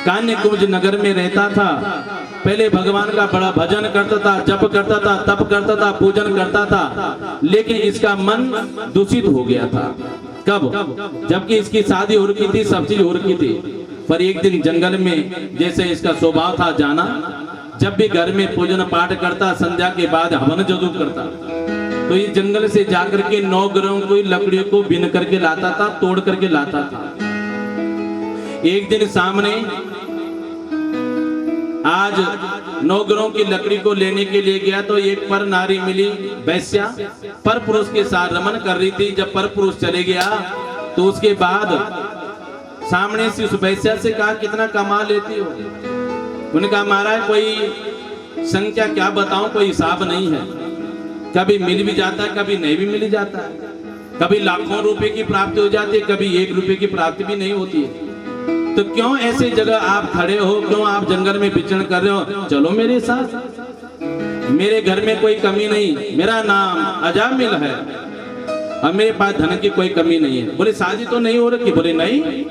कान्यकुब्ज नगर में रहता था। पहले भगवान का बड़ा भजन करता था, जप करता था, तप करता था, पूजन करता था, लेकिन इसका मन दूषित हो गया था। कब? जबकि इसकी शादी हो रखी थी, सब चीज हो रखी थी, पर एक दिन जंगल में जैसे इसका स्वभाव था जाना, जब भी घर में पूजन पाठ करता, संध्या के बाद हवन जरूर करता, तो ये जंगल से जाकर के 9 ग्रहों की लकड़ियों को बिन करके लाता था, तोड़ करके लाता था। एक दिन सामने आज 9 ग्रहों की लकड़ी को लेने के लिए गया तो एक पर नारी मिली, वैश्या, पर पुरुष के साथ रमन कर रही थी। जब पर पुरुष चले गया तो उसके बाद सामने से उस वैश्या से कहा, कितना कमा लेती हो? उन्होंने कहा, महाराज कोई संख्या क्या बताऊं, कोई हिसाब नहीं है, कभी मिल भी जाता है, कभी नहीं भी मिल जाता है, कभी लाखों रुपए की प्राप्ति हो जाती है, कभी 1 रुपए की प्राप्ति भी नहीं होती है। तो क्यों ऐसी जगह आप खड़े हो, क्यों आप जंगल में विचरण कर रहे हो? चलो मेरे साथ, मेरे घर में कोई कमी नहीं, मेरा नाम अजामिल है और मेरे पास धन की कोई कमी नहीं है। बोले शादी तो नहीं हो रखी? बोले नहीं,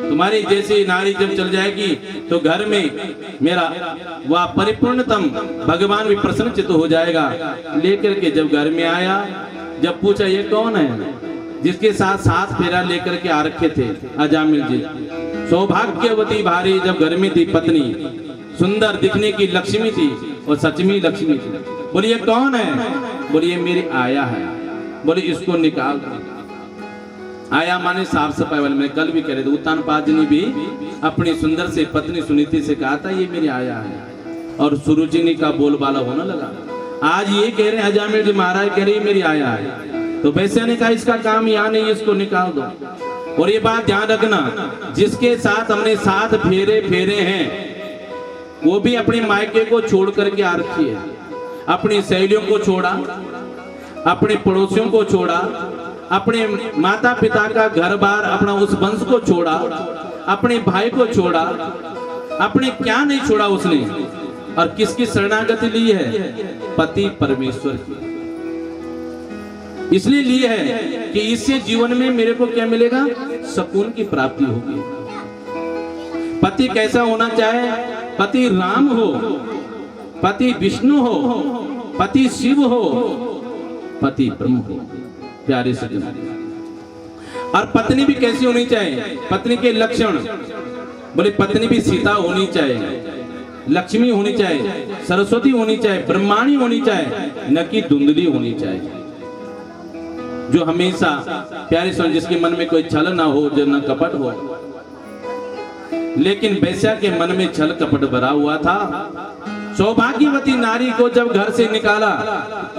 तुम्हारी जैसी नारी जब चल जाएगी तो घर में मेरा वह परिपूर्णतम भगवान भी प्रसन्नचित्त हो जाएगा। लेकर के जब घर में आया, जब पूछा ये कौन है जिसके साथ 7 फेरा लेकर के आ रखे थे? अजामिल जी। सौभाग्यवती भारी जब घर में थी पत्नी, सुंदर दिखने की लक्ष्मी थी और सचमी लक्ष्मी थी। बोलिए कौन है? बोलिए मेरी आया है। बोले इसको निकाल दो। आया माने साफ सफाई वाले। मैं कल भी कह रहे थे, उत्तानपाद जी ने भी अपनी सुंदर से पत्नी सुनीति से कहा था ये मेरी आया है, और सुरुचिनी का बोलबाला होने लगा। आज ये कह रहे हैं अजामिल जी, महाराज कह रही है मेरी आया है, तो वैसे ने कहा इसका काम यहाँ नहीं, इसको निकाल दो। और ये बात ध्यान रखना, जिसके साथ हमने 7 फेरे फेरे हैं वो भी अपने मायके को छोड़ करके आ रखी है, अपनी सहेलियों को छोड़ा, अपने पड़ोसियों को छोड़ा, अपने माता पिता का घर बार, अपना उस वंश को छोड़ा, अपने भाई को छोड़ा, अपने क्या नहीं छोड़ा उसने। और किसकी शरणागति ली है? पति परमेश्वर की। इसलिए लिए है कि इससे जीवन में मेरे को क्या मिलेगा? सुकून की प्राप्ति होगी। पति कैसा होना चाहे? पति राम हो, पति विष्णु हो, पति शिव हो, पति ब्रह्म हो, प्यारे सजन। और पत्नी भी कैसी होनी चाहिए? पत्नी के लक्षण बोले, पत्नी भी सीता होनी चाहिए, लक्ष्मी होनी चाहिए, सरस्वती होनी चाहिए, ब्रह्माणी होनी चाहिए, न कि धुंधली होनी चाहिए। जो हमेशा प्यारे सुन, जिसके मन में कोई छल ना हो, जो न कपट हो। लेकिन वैश्या के मन में छल कपट भरा हुआ था। सौभाग्यवती नारी को जब घर से निकाला,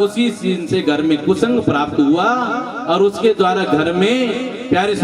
उसी दिन से घर में कुसंग प्राप्त हुआ और उसके द्वारा घर में प्यारे